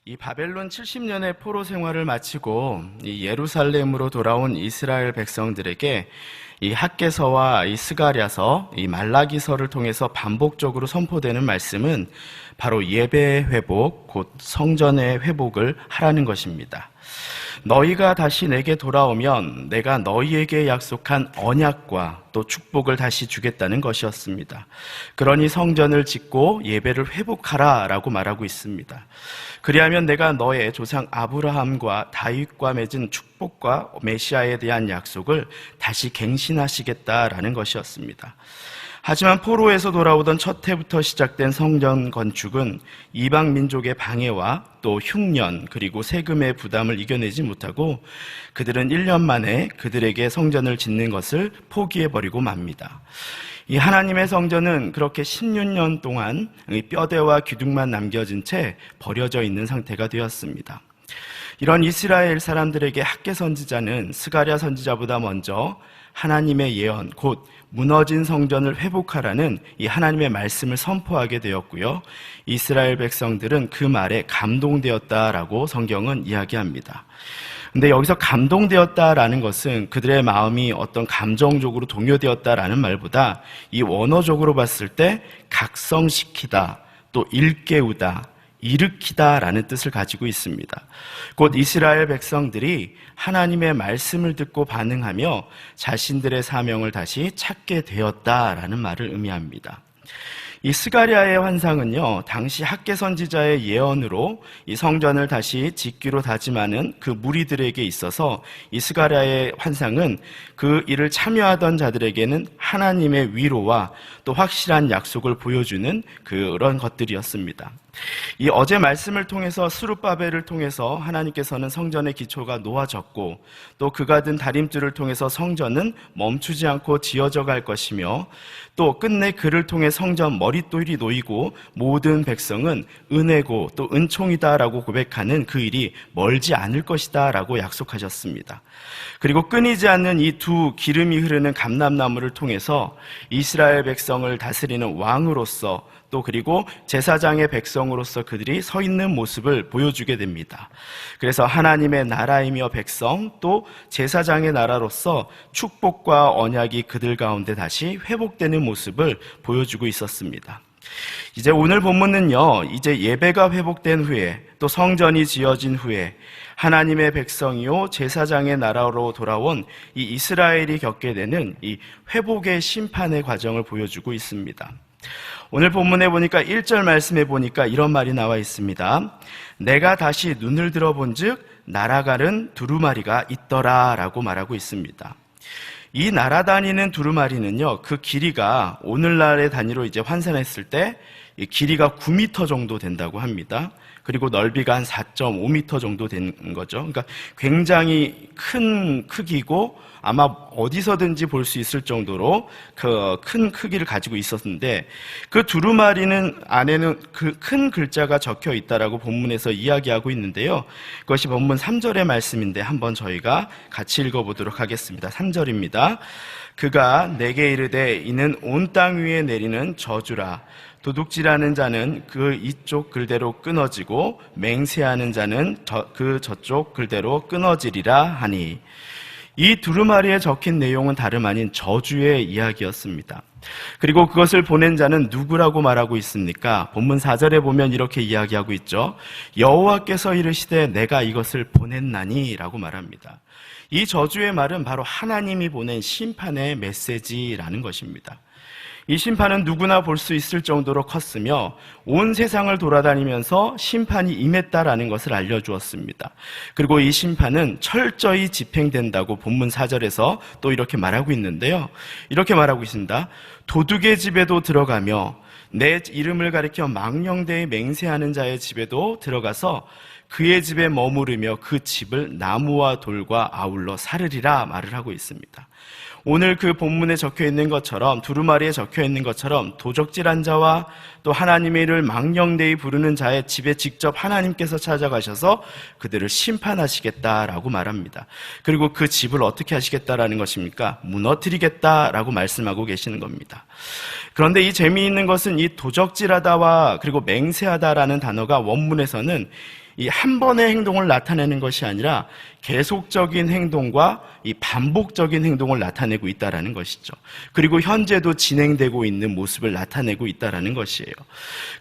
이 바벨론 70년의 포로 생활을 마치고 이 예루살렘으로 돌아온 이스라엘 백성들에게 이 학개서와 이 스가랴서, 이 말라기서를 통해서 반복적으로 선포되는 말씀은 바로 예배의 회복, 곧 성전의 회복을 하라는 것입니다. 너희가 다시 내게 돌아오면 내가 너희에게 약속한 언약과 또 축복을 다시 주겠다는 것이었습니다. 그러니 성전을 짓고 예배를 회복하라라고 말하고 있습니다. 그리하면 내가 너의 조상 아브라함과 다윗과 맺은 축복과 메시아에 대한 약속을 다시 갱신하시겠다라는 것이었습니다. 하지만 포로에서 돌아오던 첫 해부터 시작된 성전 건축은 이방 민족의 방해와 또 흉년 그리고 세금의 부담을 이겨내지 못하고 그들은 1년 만에 그들에게 성전을 짓는 것을 포기해버리고 맙니다. 이 하나님의 성전은 그렇게 16년 동안 뼈대와 기둥만 남겨진 채 버려져 있는 상태가 되었습니다. 이런 이스라엘 사람들에게 학개 선지자는 스가랴 선지자보다 먼저 하나님의 예언, 곧 무너진 성전을 회복하라는 이 하나님의 말씀을 선포하게 되었고요. 이스라엘 백성들은 그 말에 감동되었다라고 성경은 이야기합니다. 근데 여기서 감동되었다라는 것은 그들의 마음이 어떤 감정적으로 동요되었다라는 말보다 이 원어적으로 봤을 때 각성시키다, 또 일깨우다, 일으키다라는 뜻을 가지고 있습니다. 곧 이스라엘 백성들이 하나님의 말씀을 듣고 반응하며 자신들의 사명을 다시 찾게 되었다라는 말을 의미합니다. 이 스가랴의 환상은요, 당시 학개 선지자의 예언으로 이 성전을 다시 짓기로 다짐하는 그 무리들에게 있어서 이 스가랴의 환상은 그 일을 참여하던 자들에게는 하나님의 위로와 또 확실한 약속을 보여주는 그런 것들이었습니다. 이 어제 말씀을 통해서 스룹바벨을 통해서 하나님께서는 성전의 기초가 놓아졌고 또 그가 든 다림줄을 통해서 성전은 멈추지 않고 지어져 갈 것이며 또 끝내 그를 통해 성전 머릿돌이 놓이고 모든 백성은 은혜고 또 은총이다라고 고백하는 그 일이 멀지 않을 것이다라고 약속하셨습니다. 그리고 끊이지 않는 이 두 기름이 흐르는 감람나무를 통해서 이스라엘 백성을 다스리는 왕으로서 또 그리고 제사장의 백성으로서 그들이 서 있는 모습을 보여주게 됩니다. 그래서 하나님의 나라이며 백성 또 제사장의 나라로서 축복과 언약이 그들 가운데 다시 회복되는 모습을 보여주고 있었습니다. 이제 오늘 본문은요, 이제 예배가 회복된 후에 또 성전이 지어진 후에 하나님의 백성이요 제사장의 나라로 돌아온 이 이스라엘이 겪게 되는 이 회복의 심판의 과정을 보여주고 있습니다. 오늘 본문에 보니까 1절 말씀에 보니까 이런 말이 나와 있습니다. 내가 다시 눈을 들어본즉 날아가는 두루마리가 있더라 라고 말하고 있습니다. 이 날아다니는 두루마리는요, 그 길이가 오늘날의 단위로 이제 환산했을 때 이 길이가 9m 정도 된다고 합니다. 그리고 넓이가 한 4.5m 정도 되는 거죠. 그러니까 굉장히 큰 크기고 아마 어디서든지 볼 수 있을 정도로 그 큰 크기를 가지고 있었는데 그 두루마리는 안에는 그 큰 글자가 적혀 있다라고 본문에서 이야기하고 있는데요. 그것이 본문 3절의 말씀인데 한번 저희가 같이 읽어보도록 하겠습니다. 3절입니다. 그가 내게 이르되 이는 온 땅 위에 내리는 저주라. 도둑질하는 자는 그 이쪽 글대로 끊어지고 맹세하는 자는 그 저쪽 글대로 끊어지리라 하니. 이 두루마리에 적힌 내용은 다름 아닌 저주의 이야기였습니다. 그리고 그것을 보낸 자는 누구라고 말하고 있습니까? 본문 4절에 보면 이렇게 이야기하고 있죠. 여호와께서 이르시되 내가 이것을 보냈나니 라고 말합니다. 이 저주의 말은 바로 하나님이 보낸 심판의 메시지라는 것입니다. 이 심판은 누구나 볼 수 있을 정도로 컸으며 온 세상을 돌아다니면서 심판이 임했다라는 것을 알려주었습니다. 그리고 이 심판은 철저히 집행된다고 본문 4절에서 또 이렇게 말하고 있는데요. 이렇게 말하고 있습니다. 도둑의 집에도 들어가며 내 이름을 가리켜 망령되이 맹세하는 자의 집에도 들어가서 그의 집에 머무르며 그 집을 나무와 돌과 아울러 사르리라 말을 하고 있습니다. 오늘 그 본문에 적혀 있는 것처럼 두루마리에 적혀 있는 것처럼 도적질한 자와 또 하나님의 이름을 망령되이 부르는 자의 집에 직접 하나님께서 찾아가셔서 그들을 심판하시겠다라고 말합니다. 그리고 그 집을 어떻게 하시겠다라는 것입니까? 무너뜨리겠다라고 말씀하고 계시는 겁니다. 그런데 이 재미있는 것은 이 도적질하다와 그리고 맹세하다라는 단어가 원문에서는 이 한 번의 행동을 나타내는 것이 아니라 계속적인 행동과 이 반복적인 행동을 나타내고 있다라는 것이죠. 그리고 현재도 진행되고 있는 모습을 나타내고 있다라는 것이에요.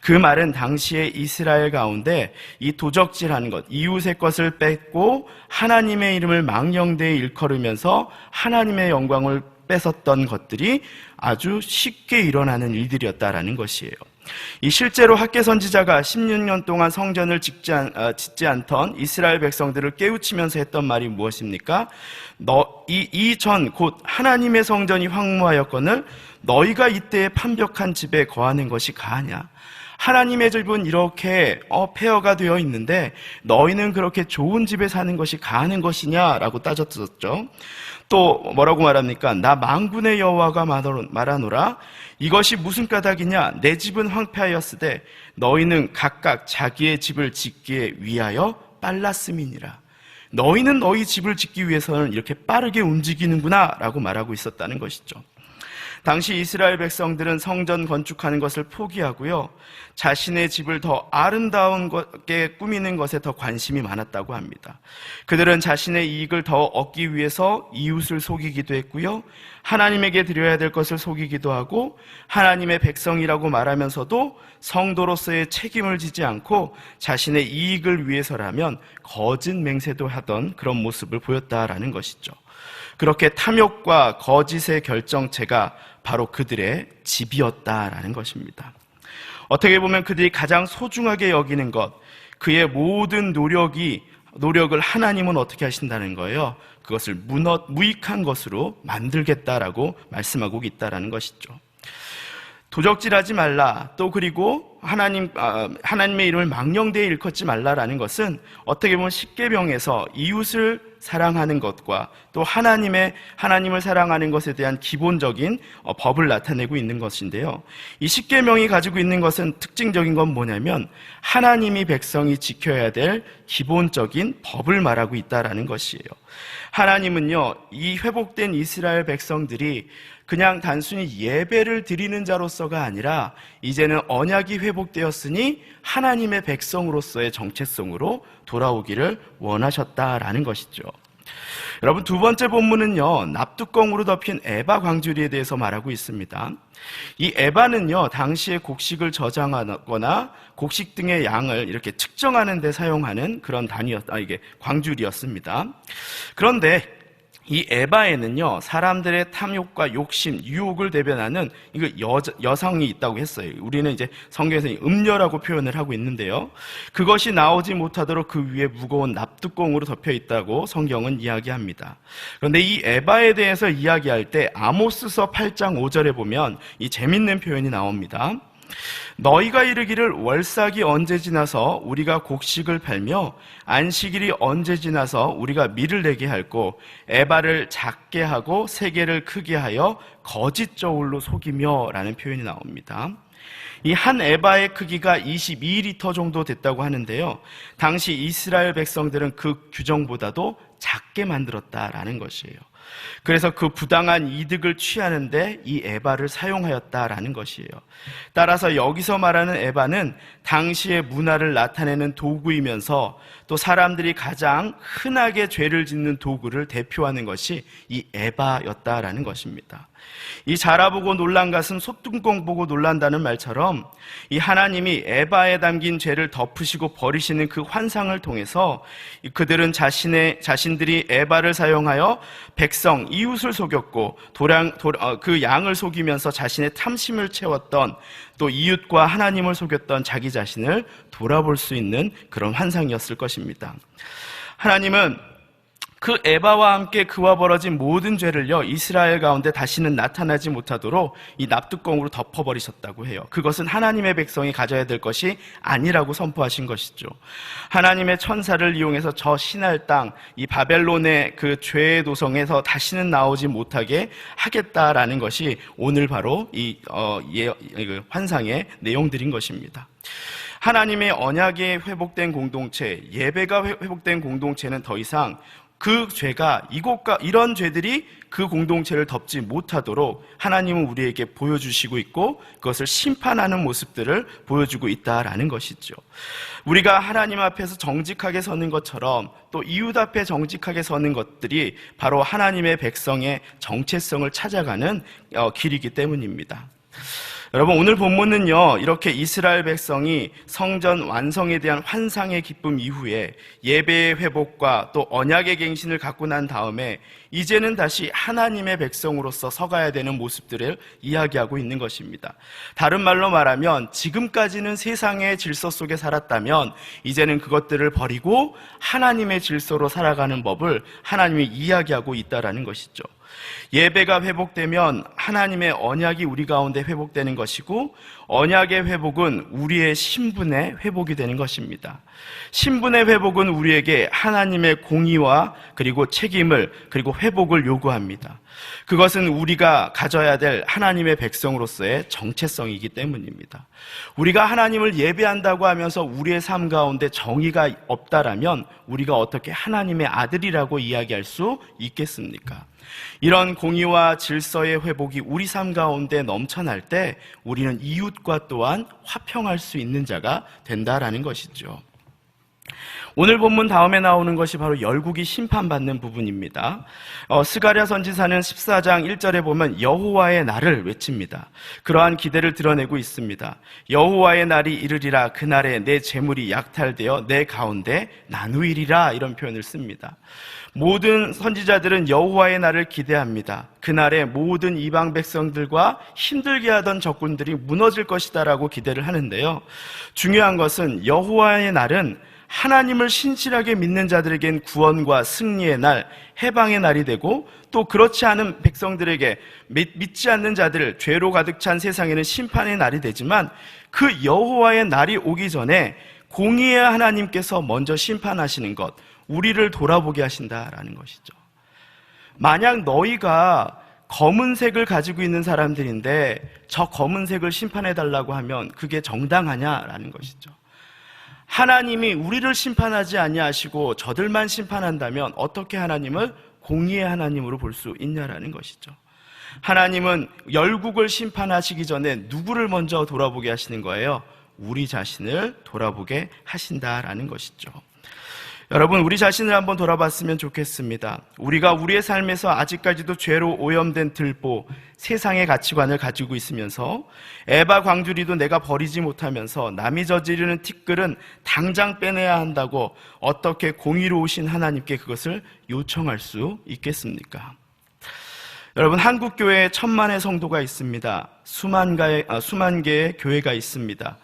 그 말은 당시에 이스라엘 가운데 이 도적질하는 것, 이웃의 것을 뺏고 하나님의 이름을 망령되이 일컬으면서 하나님의 영광을 뺏었던 것들이 아주 쉽게 일어나는 일들이었다라는 것이에요. 이 실제로 학개 선지자가 16년 동안 성전을 짓지 않던 이스라엘 백성들을 깨우치면서 했던 말이 무엇입니까? 이전 곧 하나님의 성전이 황무하였거늘 너희가 이때에 판벽한 집에 거하는 것이 가하냐? 하나님의 집은 이렇게 폐허가 되어 있는데 너희는 그렇게 좋은 집에 사는 것이 가하는 것이냐라고 따졌었죠. 또 뭐라고 말합니까? 나 만군의 여호와가 말하노라 이것이 무슨 까닭이냐? 내 집은 황폐하였으되 너희는 각각 자기의 집을 짓기에 위하여 빨랐음이니라. 너희는 너희 집을 짓기 위해서는 이렇게 빠르게 움직이는구나 라고 말하고 있었다는 것이죠. 당시 이스라엘 백성들은 성전 건축하는 것을 포기하고요, 자신의 집을 더 아름다운게 꾸미는 것에 더 관심이 많았다고 합니다. 그들은 자신의 이익을 더 얻기 위해서 이웃을 속이기도 했고요, 하나님에게 드려야 될 것을 속이기도 하고 하나님의 백성이라고 말하면서도 성도로서의 책임을 지지 않고 자신의 이익을 위해서라면 거짓 맹세도 하던 그런 모습을 보였다라는 것이죠. 그렇게 탐욕과 거짓의 결정체가 바로 그들의 집이었다라는 것입니다. 어떻게 보면 그들이 가장 소중하게 여기는 것, 그의 모든 노력을 하나님은 어떻게 하신다는 거예요? 그것을 무익한 것으로 만들겠다라고 말씀하고 있다라는 것이죠. 도적질하지 말라, 또 그리고 하나님의 이름을 망령되이 일컫지 말라라는 것은 어떻게 보면 십계명에서 이웃을 사랑하는 것과 또 하나님을 사랑하는 것에 대한 기본적인 법을 나타내고 있는 것인데요. 이 십계명이 가지고 있는 것은 특징적인 건 뭐냐면 하나님이 백성이 지켜야 될 기본적인 법을 말하고 있다라는 것이에요. 하나님은요, 이 회복된 이스라엘 백성들이 그냥 단순히 예배를 드리는 자로서가 아니라 이제는 언약이 회복되었으니 하나님의 백성으로서의 정체성으로 돌아오기를 원하셨다라는 것이죠. 여러분, 두 번째 본문은요, 납뚜껑으로 덮인 에바 광주리에 대해서 말하고 있습니다. 이 에바는요, 당시에 곡식을 저장하거나 곡식 등의 양을 이렇게 측정하는 데 사용하는 그런 이게 광주리였습니다. 그런데 이 에바에는요, 사람들의 탐욕과 욕심, 유혹을 대변하는 여성이 있다고 했어요. 우리는 이제 성경에서 음녀라고 표현을 하고 있는데요, 그것이 나오지 못하도록 그 위에 무거운 납뚜껑으로 덮여 있다고 성경은 이야기합니다. 그런데 이 에바에 대해서 이야기할 때 아모스서 8장 5절에 보면 이 재밌는 표현이 나옵니다. 너희가 이르기를 월삭이 언제 지나서 우리가 곡식을 팔며 안식일이 언제 지나서 우리가 밀을 내게 할고 에바를 작게 하고 세계를 크게 하여 거짓 저울로 속이며 라는 표현이 나옵니다. 이 한 에바의 크기가 22리터 정도 됐다고 하는데요, 당시 이스라엘 백성들은 그 규정보다도 작게 만들었다라는 것이에요. 그래서 그 부당한 이득을 취하는데 이 에바를 사용하였다라는 것이에요. 따라서 여기서 말하는 에바는 당시의 문화를 나타내는 도구이면서 또 사람들이 가장 흔하게 죄를 짓는 도구를 대표하는 것이 이 에바였다라는 것입니다. 이 자라보고 놀란 가슴 소뚜껑 보고 놀란다는 말처럼 이 하나님이 에바에 담긴 죄를 덮으시고 버리시는 그 환상을 통해서 그들은 자신들이 에바를 사용하여 백성, 이웃을 속였고 그 양을 속이면서 자신의 탐심을 채웠던, 또 이웃과 하나님을 속였던 자기 자신을 돌아볼 수 있는 그런 환상이었을 것입니다. 하나님은 그 에바와 함께 그와 벌어진 모든 죄를요, 이스라엘 가운데 다시는 나타나지 못하도록 이 납뚜껑으로 덮어버리셨다고 해요. 그것은 하나님의 백성이 가져야 될 것이 아니라고 선포하신 것이죠. 하나님의 천사를 이용해서 저 신할 땅, 이 바벨론의 그 죄의 도성에서 다시는 나오지 못하게 하겠다라는 것이 오늘 바로 이 환상의 내용들인 것입니다. 하나님의 언약에 회복된 공동체, 예배가 회복된 공동체는 더 이상 그 죄가 이런 죄들이 그 공동체를 덮지 못하도록 하나님은 우리에게 보여주시고 있고 그것을 심판하는 모습들을 보여주고 있다라는 것이죠. 우리가 하나님 앞에서 정직하게 서는 것처럼 또 이웃 앞에 정직하게 서는 것들이 바로 하나님의 백성의 정체성을 찾아가는 길이기 때문입니다. 여러분, 오늘 본문은요, 이렇게 이스라엘 백성이 성전 완성에 대한 환상의 기쁨 이후에 예배의 회복과 또 언약의 갱신을 갖고 난 다음에 이제는 다시 하나님의 백성으로서 서가야 되는 모습들을 이야기하고 있는 것입니다. 다른 말로 말하면 지금까지는 세상의 질서 속에 살았다면 이제는 그것들을 버리고 하나님의 질서로 살아가는 법을 하나님이 이야기하고 있다라는 것이죠. 예배가 회복되면 하나님의 언약이 우리 가운데 회복되는 것이고 언약의 회복은 우리의 신분의 회복이 되는 것입니다. 신분의 회복은 우리에게 하나님의 공의와 그리고 책임을 그리고 회복을 요구합니다. 그것은 우리가 가져야 될 하나님의 백성으로서의 정체성이기 때문입니다. 우리가 하나님을 예배한다고 하면서 우리의 삶 가운데 정의가 없다라면 우리가 어떻게 하나님의 아들이라고 이야기할 수 있겠습니까? 이런 공의와 질서의 회복이 우리 삶 가운데 넘쳐날 때 우리는 이웃과 또한 화평할 수 있는 자가 된다라는 것이죠. 오늘 본문 다음에 나오는 것이 바로 열국이 심판받는 부분입니다. 스가랴 선지자는 14장 1절에 보면 여호와의 날을 외칩니다. 그러한 기대를 드러내고 있습니다. 여호와의 날이 이르리라. 그날에 내 재물이 약탈되어 내 가운데 나누이리라. 이런 표현을 씁니다. 모든 선지자들은 여호와의 날을 기대합니다. 그날에 모든 이방 백성들과 힘들게 하던 적군들이 무너질 것이다라고 기대를 하는데요. 중요한 것은 여호와의 날은 하나님을 신실하게 믿는 자들에겐 구원과 승리의 날, 해방의 날이 되고 또 그렇지 않은 백성들에게 믿지 않는 자들, 죄로 가득 찬 세상에는 심판의 날이 되지만 그 여호와의 날이 오기 전에 공의의 하나님께서 먼저 심판하시는 것, 우리를 돌아보게 하신다라는 것이죠. 만약 너희가 검은색을 가지고 있는 사람들인데 저 검은색을 심판해달라고 하면 그게 정당하냐라는 것이죠. 하나님이 우리를 심판하지 아니하시고 저들만 심판한다면 어떻게 하나님을 공의의 하나님으로 볼 수 있냐라는 것이죠. 하나님은 열국을 심판하시기 전에 누구를 먼저 돌아보게 하시는 거예요? 우리 자신을 돌아보게 하신다라는 것이죠. 여러분, 우리 자신을 한번 돌아봤으면 좋겠습니다. 우리가 우리의 삶에서 아직까지도 죄로 오염된 들보, 세상의 가치관을 가지고 있으면서 에바 광주리도 내가 버리지 못하면서 남이 저지르는 티끌은 당장 빼내야 한다고 어떻게 공의로우신 하나님께 그것을 요청할 수 있겠습니까? 여러분, 한국교회에 1000만의 성도가 있습니다. 수만 개의 교회가 있습니다.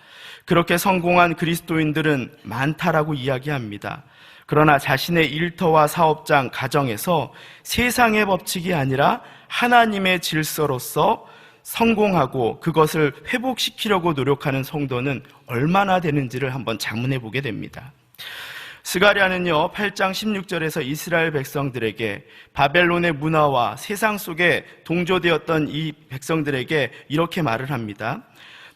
그렇게 성공한 그리스도인들은 많다라고 이야기합니다. 그러나 자신의 일터와 사업장, 가정에서 세상의 법칙이 아니라 하나님의 질서로서 성공하고 그것을 회복시키려고 노력하는 성도는 얼마나 되는지를 한번 자문해 보게 됩니다. 스가랴는요 8장 16절에서 이스라엘 백성들에게 바벨론의 문화와 세상 속에 동조되었던 이 백성들에게 이렇게 말을 합니다.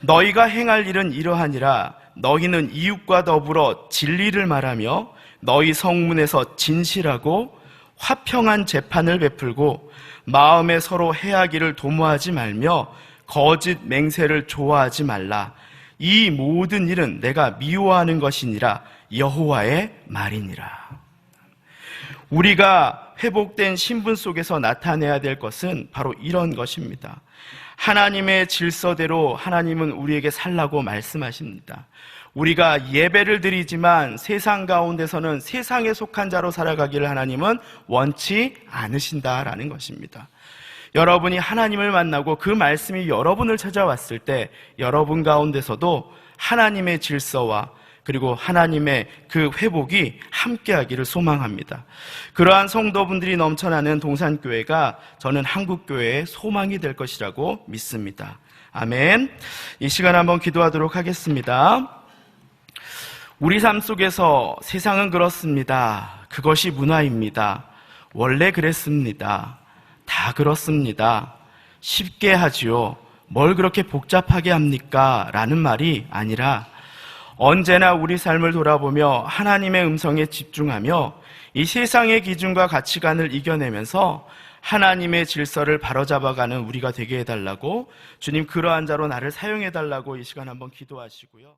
너희가 행할 일은 이러하니라. 너희는 이웃과 더불어 진리를 말하며 너희 성문에서 진실하고 화평한 재판을 베풀고 마음에 서로 해하기를 도모하지 말며 거짓 맹세를 좋아하지 말라. 이 모든 일은 내가 미워하는 것이니라. 여호와의 말이니라. 우리가 회복된 신분 속에서 나타내야 될 것은 바로 이런 것입니다. 하나님의 질서대로 하나님은 우리에게 살라고 말씀하십니다. 우리가 예배를 드리지만 세상 가운데서는 세상에 속한 자로 살아가기를 하나님은 원치 않으신다라는 것입니다. 여러분이 하나님을 만나고 그 말씀이 여러분을 찾아왔을 때 여러분 가운데서도 하나님의 질서와 그리고 하나님의 그 회복이 함께하기를 소망합니다. 그러한 성도분들이 넘쳐나는 동산교회가 저는 한국교회의 소망이 될 것이라고 믿습니다. 아멘. 이 시간 한번 기도하도록 하겠습니다. 우리 삶 속에서 세상은 그렇습니다. 그것이 문화입니다. 원래 그랬습니다. 다 그렇습니다. 쉽게 하지요. 뭘 그렇게 복잡하게 합니까? 라는 말이 아니라 언제나 우리 삶을 돌아보며 하나님의 음성에 집중하며 이 세상의 기준과 가치관을 이겨내면서 하나님의 질서를 바로잡아가는 우리가 되게 해달라고, 주님 그러한 자로 나를 사용해달라고 이 시간 한번 기도하시고요.